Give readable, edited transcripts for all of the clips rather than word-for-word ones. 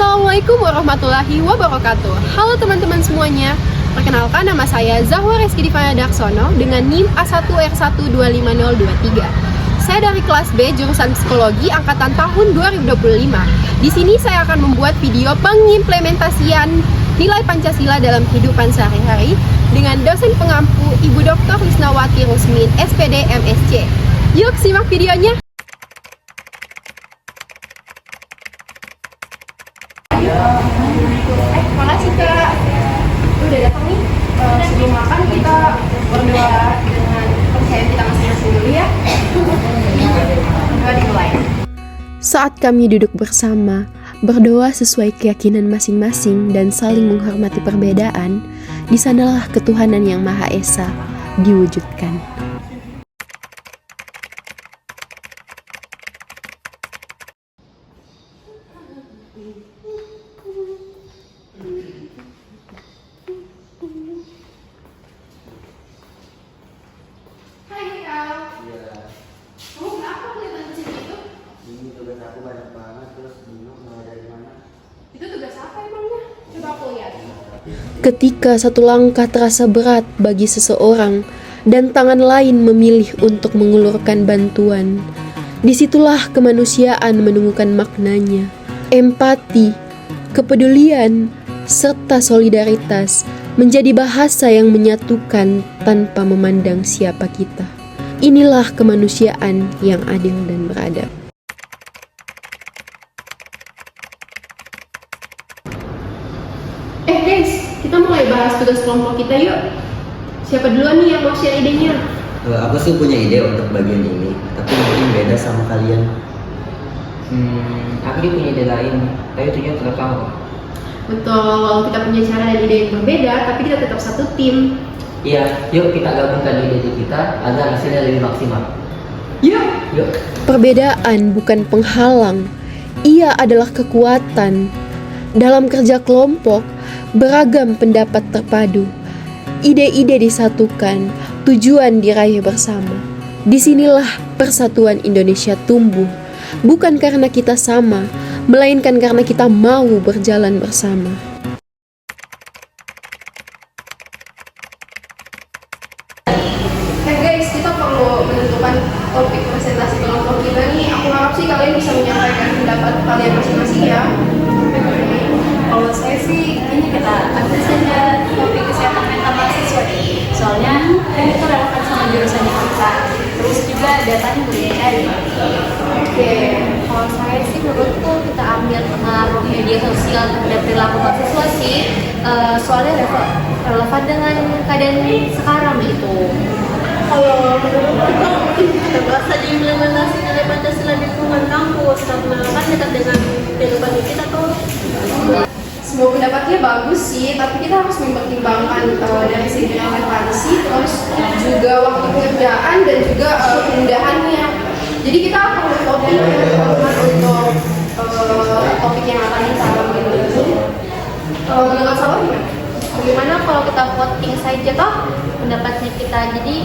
Assalamualaikum warahmatullahi wabarakatuh. Halo teman-teman semuanya. Perkenalkan, nama saya Zahwa Reski Divana Daksono dengan NIM A1R125023. Saya dari kelas B jurusan Psikologi angkatan tahun 2025. Di sini saya akan membuat video pengimplementasian nilai Pancasila dalam kehidupan sehari-hari dengan dosen pengampu Ibu Dr. Lisnawati Rusmin, SPD MSc. Yuk simak videonya. Makasih Kak, udah datang nih. Sebelum makan kita berdoa dengan percaya kita masing-masing dulu ya. Doa dimulai. Saat kami duduk bersama, berdoa sesuai keyakinan masing-masing dan saling menghormati perbedaan, di sanalah ketuhanan yang Maha Esa diwujudkan. Hai Kak. Iya, Kamu kenapa kelihatan kecil gitu? ini tugas aku banyak banget, terus bingung mulai dari mana. Itu tugas apa emangnya? Coba aku lihat. Ketika satu langkah terasa berat bagi seseorang dan tangan lain memilih untuk mengulurkan bantuan, disitulah kemanusiaan menemukan maknanya. Empati, kepedulian, serta solidaritas menjadi bahasa yang menyatukan tanpa memandang siapa kita. Inilah kemanusiaan yang adil dan beradab. Guys, kita mulai bahas tugas kelompok kita yuk. Siapa duluan nih yang mau share idenya? Aku sih punya ide untuk bagian ini, tapi mungkin beda sama kalian. Aku juga punya ide lain, tapi tujuan tetap sama. Betul, walau kita punya cara dan ide yang berbeda, tapi kita tetap satu tim. Iya, yuk kita gabungkan ide kita agar hasilnya lebih maksimal. Yuk! Yuk. Perbedaan bukan penghalang, ia adalah kekuatan. Dalam kerja kelompok, beragam pendapat terpadu, ide-ide disatukan, tujuan diraih bersama. Disinilah persatuan Indonesia tumbuh, bukan karena kita sama, melainkan karena kita mau berjalan bersama. Guys, kita perlu menentukan topik presentasi kelompok kita nih. Aku harap sih kalian bisa menyampaikan pendapat kalian masing-masing ya. Kalau saya sih ini kita ambil saja topik kesehatan mental mahasiswa, soalnya ini tuh relevan sama jurusan kita, terus juga datanya mudah dicari. Oke. Kalau saya sih menurutku kita ambil pengaruh media sosial terhadap perilaku mahasiswa sih, soalnya relevan dengan keadaan sekarang gitu. Kalau menurut kita bahas saja implementasi nilai Pancasila di lingkungan kampus karena kan dekat dengan kehidupan kita tuh. Semua pendapatnya bagus sih, tapi kita harus mempertimbangkan dari segi relevansi, terus juga waktu pekerjaan dan juga kemudahannya. Jadi kita perlu topik yang relevan untuk topik yang akan kita ambil dulu. Menurut Salwa gimana? Bagaimana kalau kita voting saja toh pendapatnya kita, jadi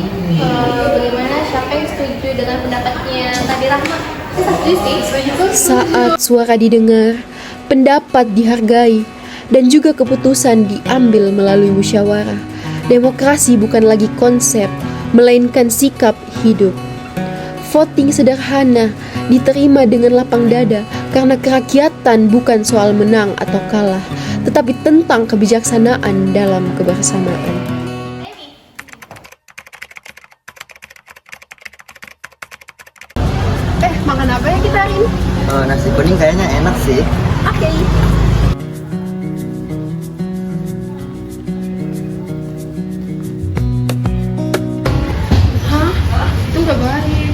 bagaimana siapa yang setuju dengan pendapatnya Tadi Rahma? Kita setuju sih. Saat suara didengar, pendapat dihargai, dan juga keputusan diambil melalui musyawarah. Demokrasi bukan lagi konsep, melainkan sikap hidup. Voting sederhana diterima dengan lapang dada karena kerakyatan bukan soal menang atau kalah, tetapi tentang kebijaksanaan dalam kebersamaan. Makan apa ya kita hari ini? Nasi kuning kayaknya enak sih. Oke. Hah? Itu nggak baik.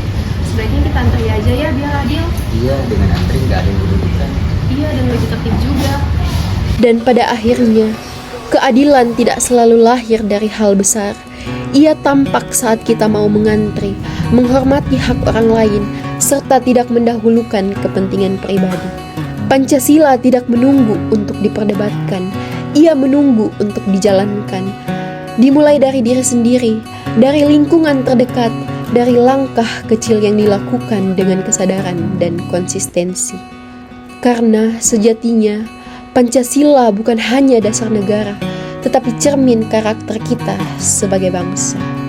Sebaiknya kita antri aja ya biar adil. Iya, dengan antri nggak ada yang dirugikan. Iya, dan lebih tertib juga. Dan pada akhirnya, keadilan tidak selalu lahir dari hal besar. Ia tampak saat kita mau mengantri, menghormati hak orang lain, serta tidak mendahulukan kepentingan pribadi. Pancasila tidak menunggu untuk diperdebatkan, ia menunggu untuk dijalankan. Dimulai dari diri sendiri, dari lingkungan terdekat, dari langkah kecil yang dilakukan dengan kesadaran dan konsistensi. Karena sejatinya Pancasila bukan hanya dasar negara, tetapi cermin karakter kita sebagai bangsa.